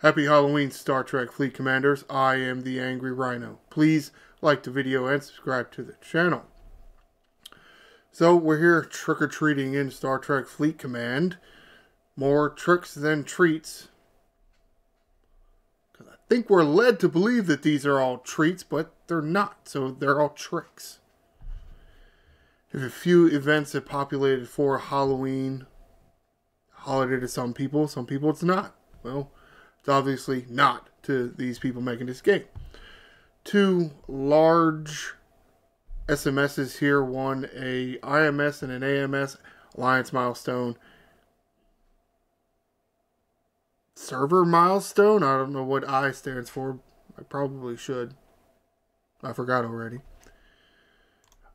Happy Halloween, Star Trek Fleet Commanders. I am the Angry Rhino. Please like the video and subscribe to the channel. So, we're here trick-or-treating in Star Trek Fleet Command. More tricks than treats. Because I think we're led to believe that these are all treats, but they're not. So, they're all tricks. There's a few events that populated for Halloween. Holiday to some people it's not. Well, it's obviously not to these people making this game. Two large SMSs here. One a IMS and an AMS Alliance milestone. Server milestone? I don't know what I stands for. I probably should. I forgot already.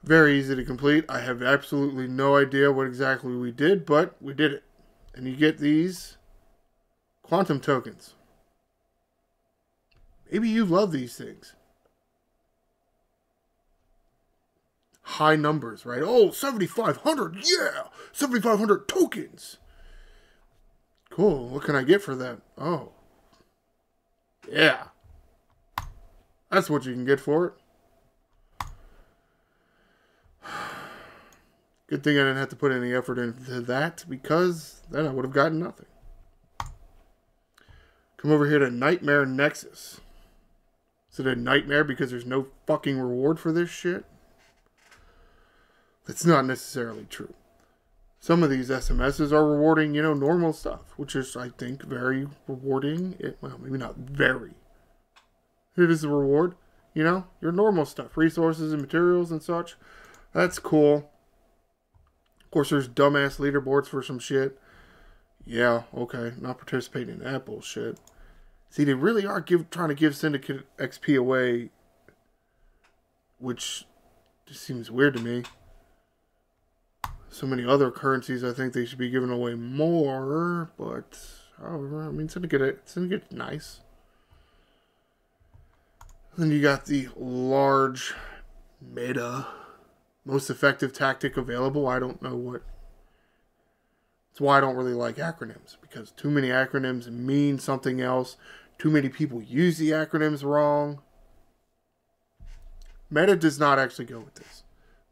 Very easy to complete. I have absolutely no idea what exactly we did, but we did it. And you get these quantum tokens. Maybe you love these things. High numbers, right? Oh, 7,500. Yeah. 7,500 tokens. Cool. What can I get for that? Oh. Yeah. That's what you can get for it. Good thing I didn't have to put any effort into that, because then I would have gotten nothing. Come over here to Nightmare Nexus. Is it a nightmare because there's no fucking reward for this shit? That's not necessarily true. Some of these SMSs are rewarding, you know, normal stuff, which is, I think, very rewarding. Well, maybe not very. It is a reward, you know, your normal stuff, resources and materials and such. That's cool. Of course, there's dumbass leaderboards for some shit. Yeah, okay. Not participating in that bullshit. See, they really are trying to give Syndicate XP away, which just seems weird to me. So many other currencies, I think they should be giving away more, but however, I mean, Syndicate's nice. Then you got the large meta. Most effective tactic available. I don't know what. That's why I don't really like acronyms. Because too many acronyms mean something else. Too many people use the acronyms wrong. Meta does not actually go with this.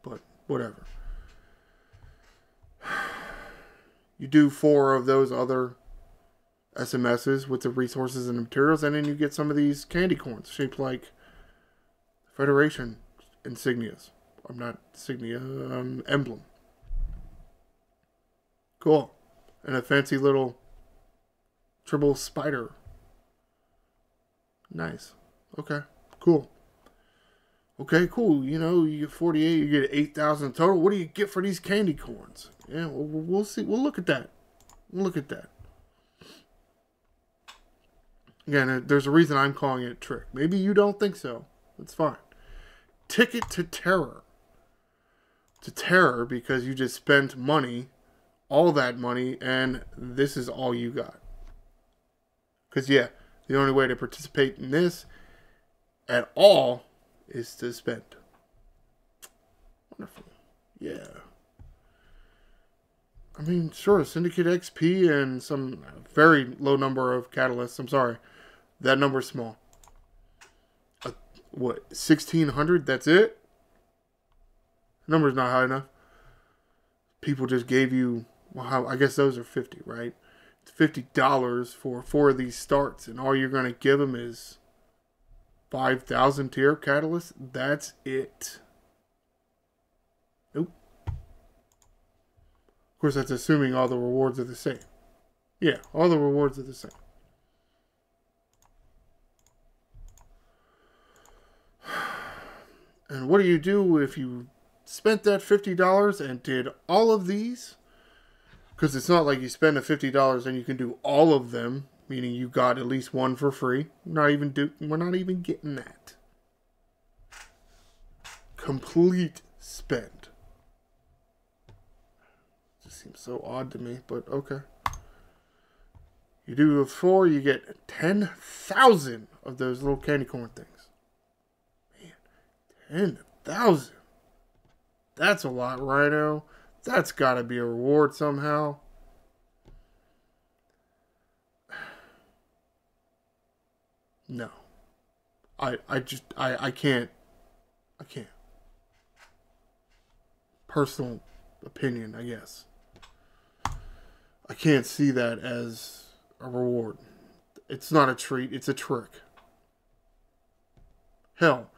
But whatever. You do 4 of those other SMSs with the resources and the materials. And then you get some of these candy corns. Shaped like Federation insignias. I'm not insignia, emblem. Cool. And a fancy little triple spider. Nice. Okay. Cool. Okay, cool. You know, you get 48, you get 8,000 total. What do you get for these candy corns? Yeah, we'll see. We'll look at that. We'll look at that. Again, there's a reason I'm calling it a trick. Maybe you don't think so. That's fine. Ticket to Terror. To terror because you just spent money, all that money, and this is all you got. Because, yeah, the only way to participate in this at all is to spend. Wonderful. Yeah. I mean, sure, Syndicate XP and some very low number of catalysts. I'm sorry. That number's small. What, 1,600? That's it? Number's not high enough. People just gave you, well, I guess those are 50, right? It's $50 for 4 of these starts, and all you're going to give them is 5,000 tier catalysts. That's it. Nope. Of course, that's assuming all the rewards are the same. Yeah, all the rewards are the same. And what do you do if you spent that $50 and did all of these? Because it's not like you spend the $50 and you can do all of them, meaning you got at least one for free. We're not even getting that. Complete spend. Just seems so odd to me, but okay. You do the 4, you get 10,000 of those little candy corn things. Man, 10,000. That's a lot, Rhino. That's got to be a reward somehow. No. I can't. I can't. Personal opinion, I guess. I can't see that as a reward. It's not a treat, it's a trick. Hell,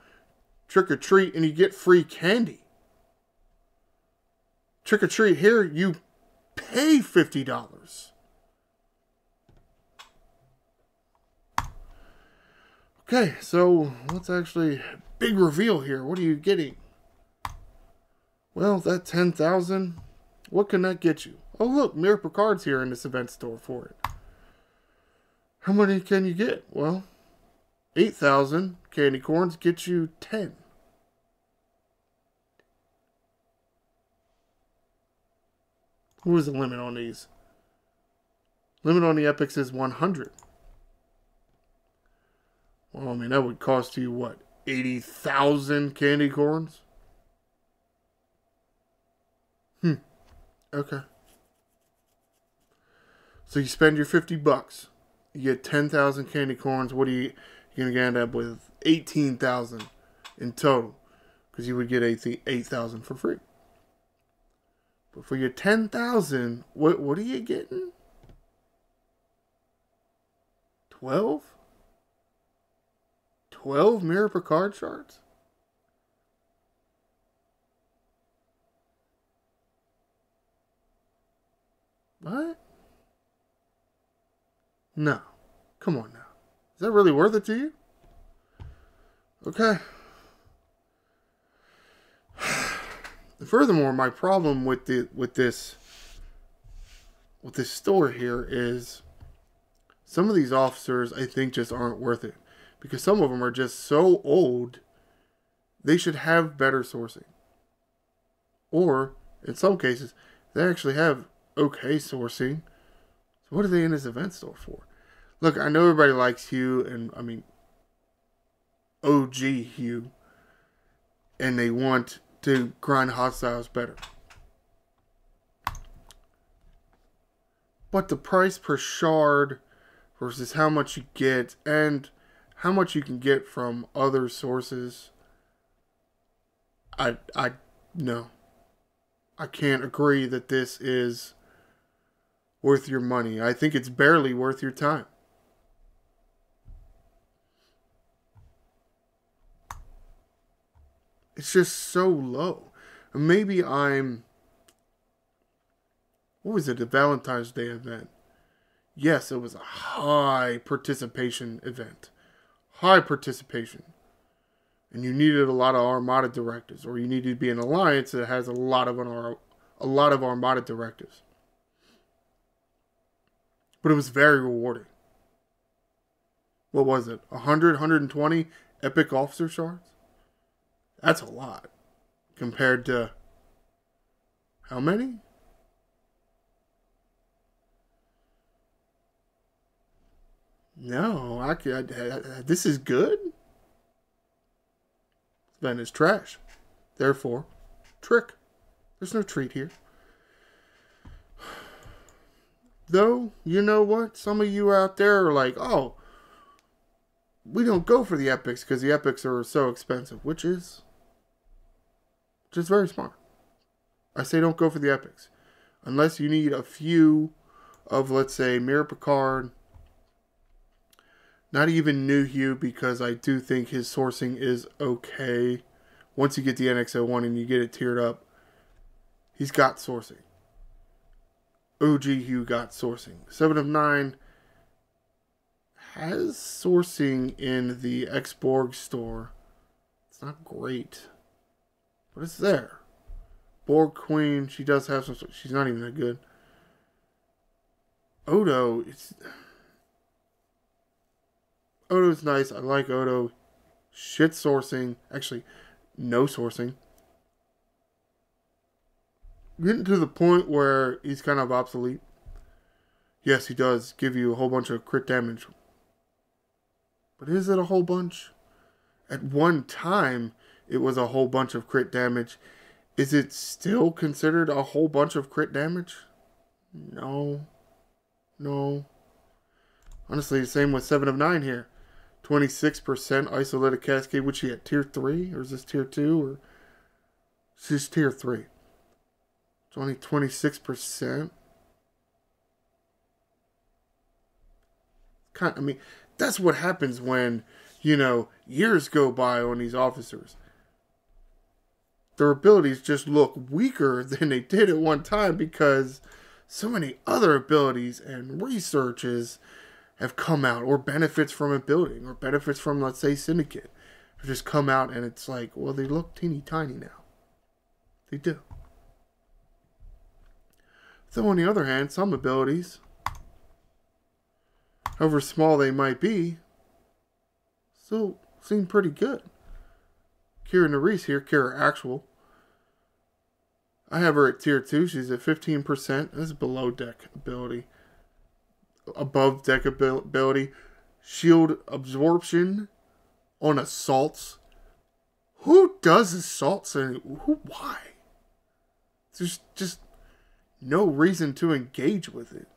trick or treat and you get free candy. Trick or treat here, you pay $50. Okay, so let's actually big reveal here. What are you getting? Well, that 10,000. What can that get you? Oh look, Miracle Cards here in this event store for it. How many can you get? Well, 8,000 candy corns get you 10. What was the limit on these? Limit on the epics is 100. Well, I mean, that would cost you, what, 80,000 candy corns? Okay. So you spend your $50. You get 10,000 candy corns. What are you're going to end up with? 18,000 in total. Because you would get 8,000 for free. But for your 10,000, what are you getting? 12? 12 Miracle Card Shards? What? No. Come on now. Is that really worth it to you? Okay. Furthermore, my problem with this store here is some of these officers I think just aren't worth it. Because some of them are just so old, they should have better sourcing. Or, in some cases, they actually have okay sourcing. So what are they in this event store for? Look, I know everybody likes Hugh, and I mean, OG Hugh, and they want to grind hostiles better. But the price per shard versus how much you get, and how much you can get from other sources, no. I can't agree that this is worth your money. I think it's barely worth your time. It's just so low. Maybe what was it, a Valentine's Day event? Yes, it was a high participation event. High participation. And you needed a lot of Armada directives, or you needed to be an alliance that has a lot of Armada directives. But it was very rewarding. What was it? 100, 120 epic officer shards? That's a lot. Compared to how many? No, this is good. Then is trash. Therefore, trick. There's no treat here. Though, you know what? Some of you out there are like, oh, we don't go for the epics because the epics are so expensive, which is very smart. I say don't go for the epics. Unless you need a few of, let's say, Mirror Picard. Not even New Hugh, because I do think his sourcing is okay. Once you get the NX-01 and you get it tiered up, he's got sourcing. OG Hugh got sourcing. 7 of 9 has sourcing in the X-Borg store. It's not great, but it's there. Borg Queen, she does have some. She's not even that good. Odo's nice. I like Odo. Shit sourcing. Actually, no sourcing. Getting to the point where he's kind of obsolete. Yes, he does give you a whole bunch of crit damage. But is it a whole bunch? At one time, it was a whole bunch of crit damage. Is it still considered a whole bunch of crit damage? No. Honestly, the same with 7 of 9 here. 26% isolated cascade, which she at tier 3? Or is this tier 2? Or she's tier 3. It's only 26%. I mean, that's what happens when, years go by on these officers. Their abilities just look weaker than they did at one time because so many other abilities and researches have come out, or benefits from a building, or benefits from, let's say, Syndicate, have just come out, and it's like, well, they look teeny tiny now. They do. So on the other hand, some abilities, however small they might be, still seem pretty good. Kira Nerys here, Kira Actual. I have her at tier 2. She's at 15%. That's below deck ability. Above deck ability. Shield absorption on assaults. Who does assaults and why? There's just no reason to engage with it.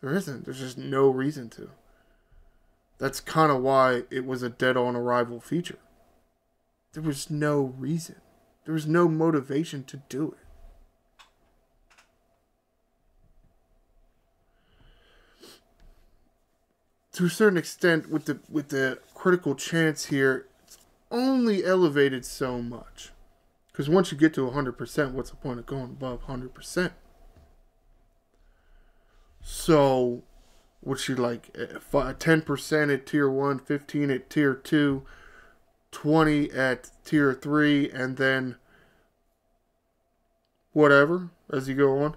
There isn't. There's just no reason to. That's kind of why it was a dead on arrival feature. There was no reason. There was no motivation to do it. To a certain extent, with the critical chance here, it's only elevated so much. Because once you get to 100%, what's the point of going above 100%? So, what's she like? 10% at tier 1, 15 at tier 2, 20 at tier 3, and then whatever as you go on.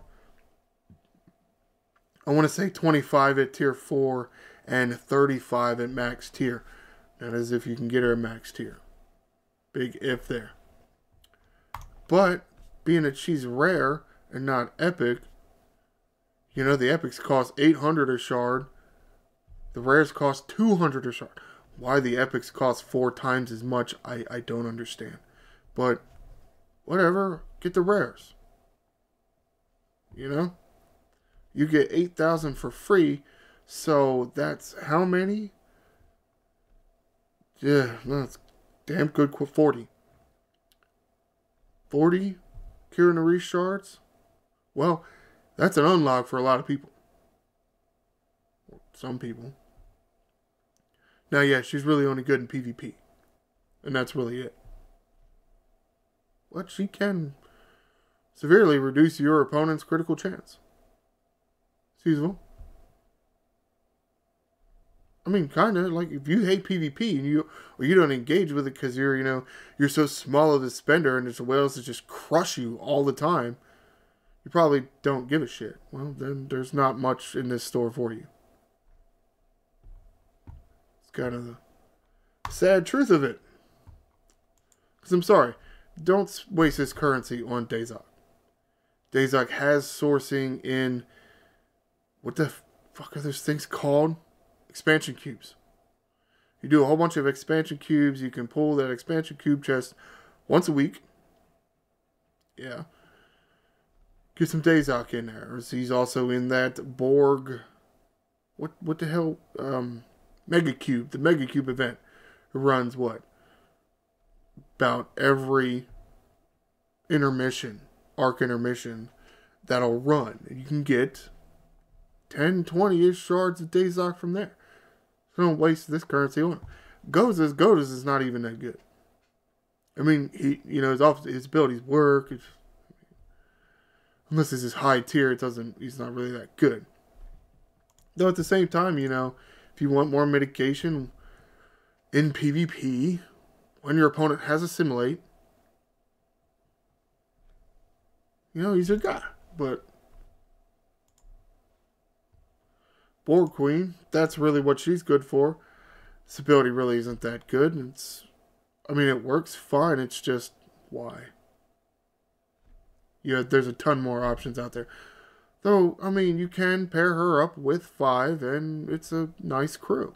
I want to say 25 at tier 4 and 35 at max tier. That is if you can get her at max tier. Big if there. But, being that she's rare and not epic, the epics cost 800 a shard. The rares cost 200 a shard. Why the epics cost 4 times as much, I don't understand. But, whatever. Get the rares. You get 8,000 for free. So, that's how many? Yeah, that's damn good. 40. 40 Kira Nerys shards? Well, that's an unlock for a lot of people. Some people. Now, yeah, she's really only good in PvP. And that's really it. But she can severely reduce your opponent's critical chance. It's useful. I mean, kind of, like, if you hate PvP and you don't engage with it because you're so small of a spender and there's whales that just crush you all the time, you probably don't give a shit. Well, then there's not much in this store for you. It's kind of the sad truth of it. Because I'm sorry, don't waste this currency on Dazok. Dazok has sourcing in, what the fuck are those things called? Expansion cubes. You do a whole bunch of expansion cubes. You can pull that expansion cube chest once a week. Yeah. Get some Dazok in there. He's also in that Borg. What the hell? Mega Cube. The Mega Cube event. It runs what? About every intermission. Arc intermission. That'll run. And you can get 10, 20-ish shards of Dazok from there. So don't waste this currency on him. Godas is not even that good. I mean, his abilities work. Unless it's his high tier, he's not really that good. Though at the same time, if you want more mitigation in PvP, when your opponent has assimilate, he's a guy. But Borg Queen, that's really what she's good for. This ability really isn't that good. It works fine. It's just, why? There's a ton more options out there. Though, you can pair her up with 5, and it's a nice crew.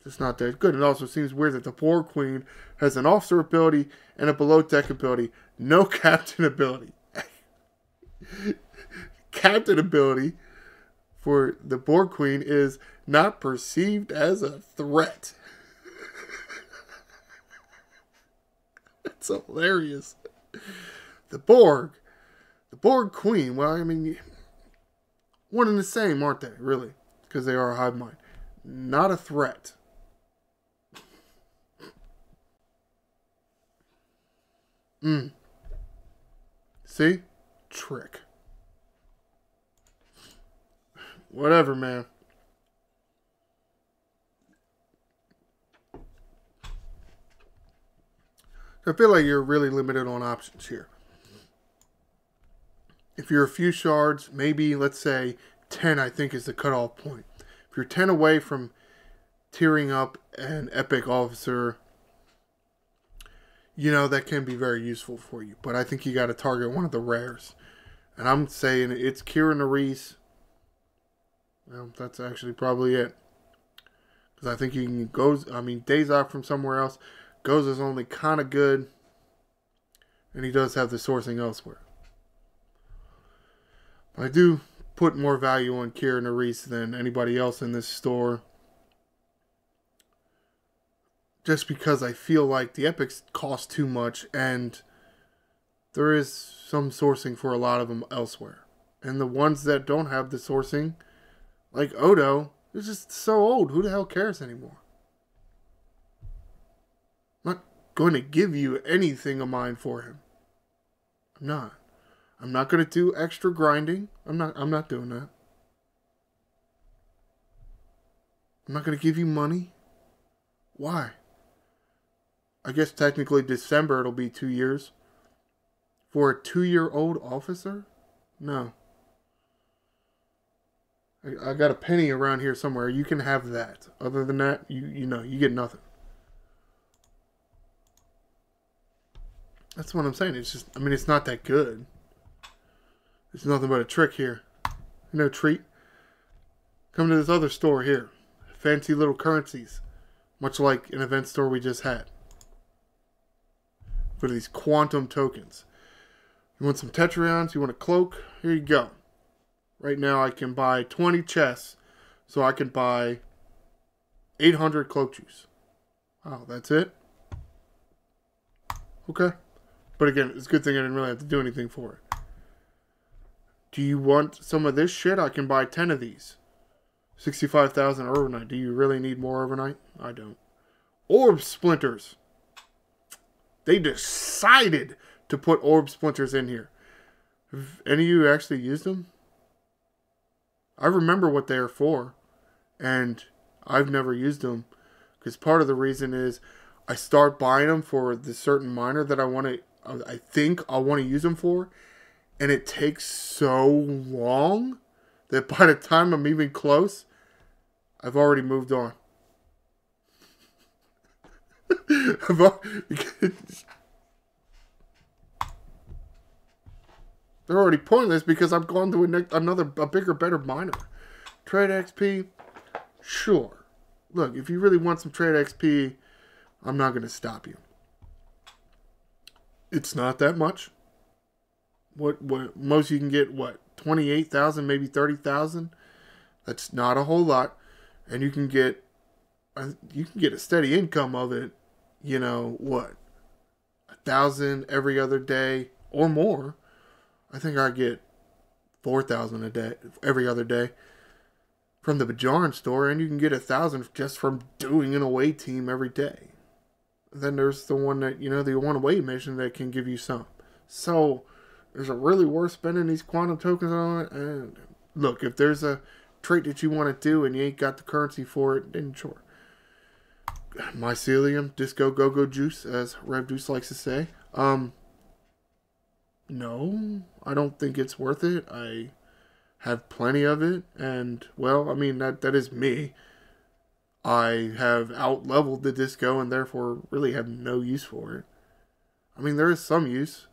It's not that good. It also seems weird that the Borg Queen has an officer ability and a below deck ability. No captain ability. Captain ability for the Borg Queen is not perceived as a threat. That's hilarious. The Borg Queen. Well, I mean, one and the same, aren't they? Really, because they are a hive mind. Not a threat. See? Trick. Whatever, man. I feel like you're really limited on options here. If you're a few shards, maybe, let's say, 10, I think, is the cutoff point. If you're 10 away from tearing up an epic officer, you know, that can be very useful for you. But I think you got to target one of the rares. And I'm saying it's Kira Nerys. Well, that's actually probably it. Because I think you can go, I mean, Days Off from somewhere else. Goes is only kind of good. And he does have the sourcing elsewhere. I do put more value on Kira Nerys than anybody else in this store. Just because I feel like the epics cost too much. And there is some sourcing for a lot of them elsewhere. And the ones that don't have the sourcing, like Odo, is just so old. Who the hell cares anymore? I'm not going to give you anything of mine for him. I'm not. I'm not going to do extra grinding. I'm not doing that. I'm not going to give you money. Why? I guess technically December it'll be 2 years. For a 2-year-old officer? No. I got a penny around here somewhere. You can have that. Other than that, you know, you get nothing. That's what I'm saying. It's just, I mean, it's not that good. It's nothing but a trick here. You know, treat. Come to this other store here. Fancy little currencies. Much like an event store we just had. For these quantum tokens. You want some Tetrons? You want a cloak? Here you go. Right now I can buy 20 chests. So I can buy 800 cloak juice. Wow, that's it? Okay. But again, it's a good thing I didn't really have to do anything for it. Do you want some of this shit? I can buy 10 of these. 65,000 overnight. Do you really need more overnight? I don't. Orb splinters. They decided to put orb splinters in here. Have any of you actually used them? I remember what they are for. And I've never used them. Because part of the reason is I start buying them for the certain miner that I think I want to use them for. And it takes so long that by the time I'm even close, I've already moved on. They're already pointless because I'm going to a bigger, better miner. Trade XP? Sure. Look, if you really want some trade XP, I'm not going to stop you. It's not that much. What most you can get, what, 28,000, maybe 30,000? That's not a whole lot. And you can get a steady income of it, you know, what, 1,000 every other day or more. I think I get 4,000 a day, every other day from the Bajaran store, and you can get 1,000 just from doing an away team every day. And then there's the one that, you know, the one away mission that can give you some. So, is it really worth spending these quantum tokens on it? And look, if there's a trait that you want to do and you ain't got the currency for it, then sure. Mycelium, Disco Go-Go Juice, as Rev Deuce likes to say. No, I don't think it's worth it. I have plenty of it, and, well, I mean, that is me. I have out-leveled the Disco and therefore really have no use for it. I mean, there is some use.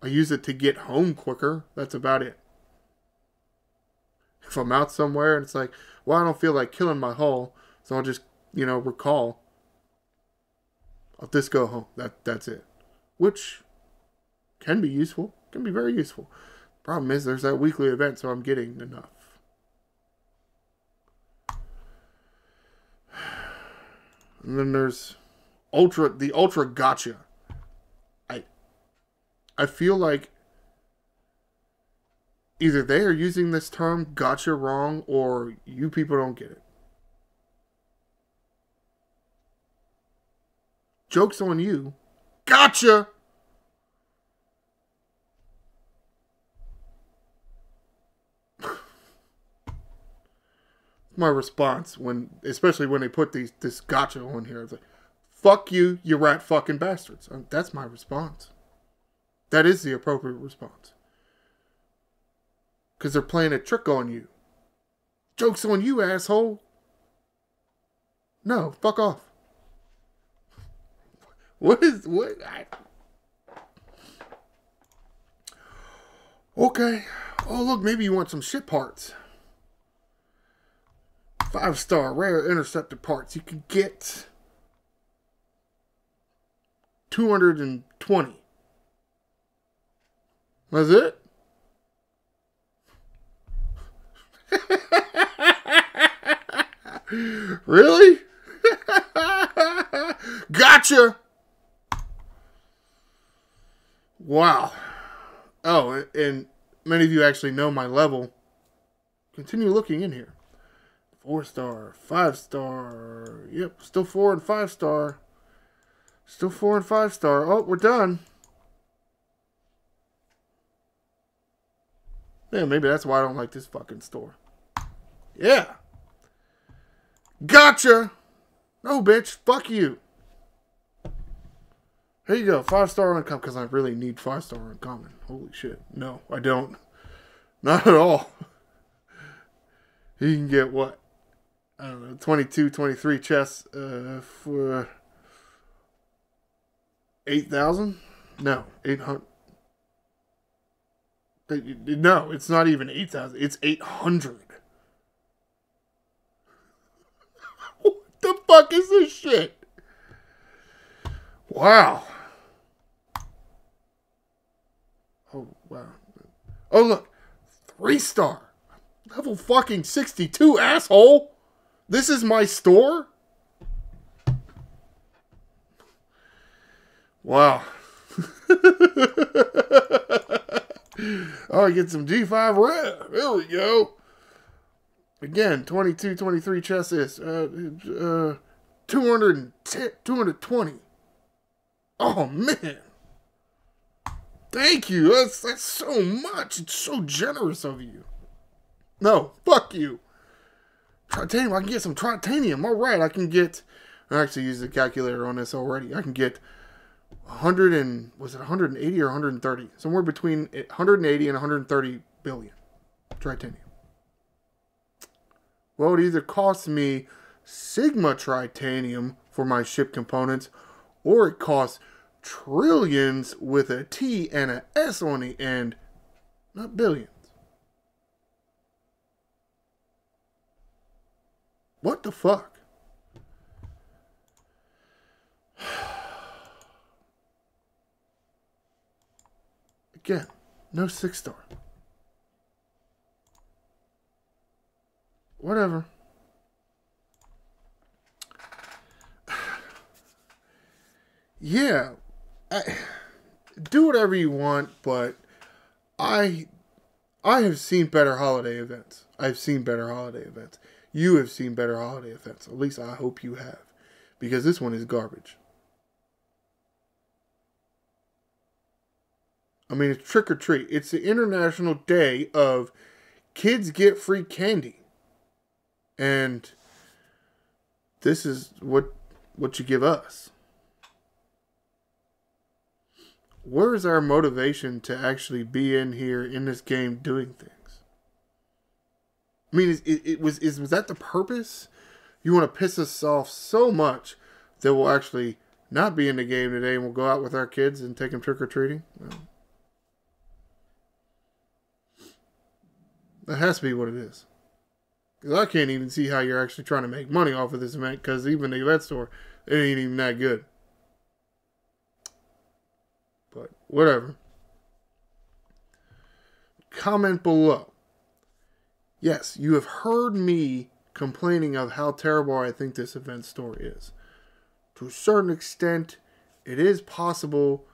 I use it to get home quicker. That's about it. If I'm out somewhere and it's like, well, I don't feel like killing my hull, so I'll just, you know, recall. I'll just go home. That's it. Which can be useful. Can be very useful. Problem is, there's that weekly event, so I'm getting enough. And then there's the ultra gotcha. I feel like either they are using this term gotcha wrong or you people don't get it. Joke's on you. Gotcha! My response especially when they put this gotcha on here, it's like, fuck you, you rat fucking bastards. That's my response. That is the appropriate response. Because they're playing a trick on you. Joke's on you, asshole. No, fuck off. Okay. Oh, look, maybe you want some shit parts. 5-star rare interceptor parts. You can get 220. That's it? Really? Gotcha! Wow. Oh, and many of you actually know my level. Continue looking in here. 4-star, 5-star. Yep, still 4 and 5-star. Still 4 and 5-star. Oh, we're done. Yeah, maybe that's why I don't like this fucking store. Yeah. Gotcha! No, bitch. Fuck you. Here you go. 5-star uncommon. Because I really need 5-star uncommon. Holy shit. No, I don't. Not at all. You can get what? I don't know. 22, 23 chests for 8,000? No. 800. No, it's not even 8,000. It's 800. What the fuck is this shit? Wow. Oh, wow. Oh, look. 3-star. Level fucking 62, asshole. This is my store? Wow. Oh, I get some G5 rare. There we go. Again, 22, 23 chests is 220. Oh, man. Thank you. That's so much. It's so generous of you. No, fuck you. Tritanium, I can get some tritanium. All right, I actually used the calculator on this already. I can get 180 or 130? Somewhere between 180 and 130 billion tritanium. Well, it either costs me Sigma tritanium for my ship components, or it costs trillions with a T and a S on the end, not billions. What the fuck? Again, no 6-star. Whatever. Yeah, do whatever you want, but I have seen better holiday events. I've seen better holiday events. You have seen better holiday events. At least I hope you have. Because this one is garbage. I mean, it's trick or treat. It's the International Day of Kids Get Free Candy. And this is what you give us. Where is our motivation to actually be in here in this game doing things? I mean, was that the purpose? You want to piss us off so much that we'll actually not be in the game today and we'll go out with our kids and take them trick-or-treating? Well, that has to be what it is. Because I can't even see how you're actually trying to make money off of this event, because even the event store, it ain't even that good. But whatever. Comment below. Yes, you have heard me complaining of how terrible I think this event store is. to a certain extent, it is possible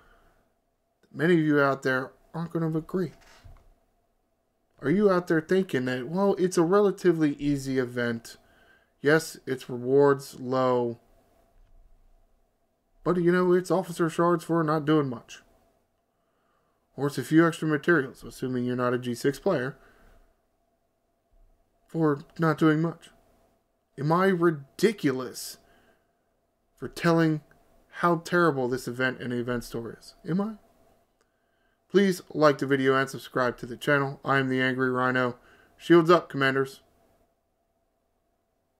that many of you out there aren't going to agree. Are you out there thinking that, well, it's a relatively easy event. Yes, its rewards low. But, it's officer shards for not doing much. Or it's a few extra materials, assuming you're not a G6 player, for not doing much. Am I ridiculous for telling how terrible this event and event store is? Am I? Please like the video and subscribe to the channel. I am the Angry Rhino. Shields up, Commanders.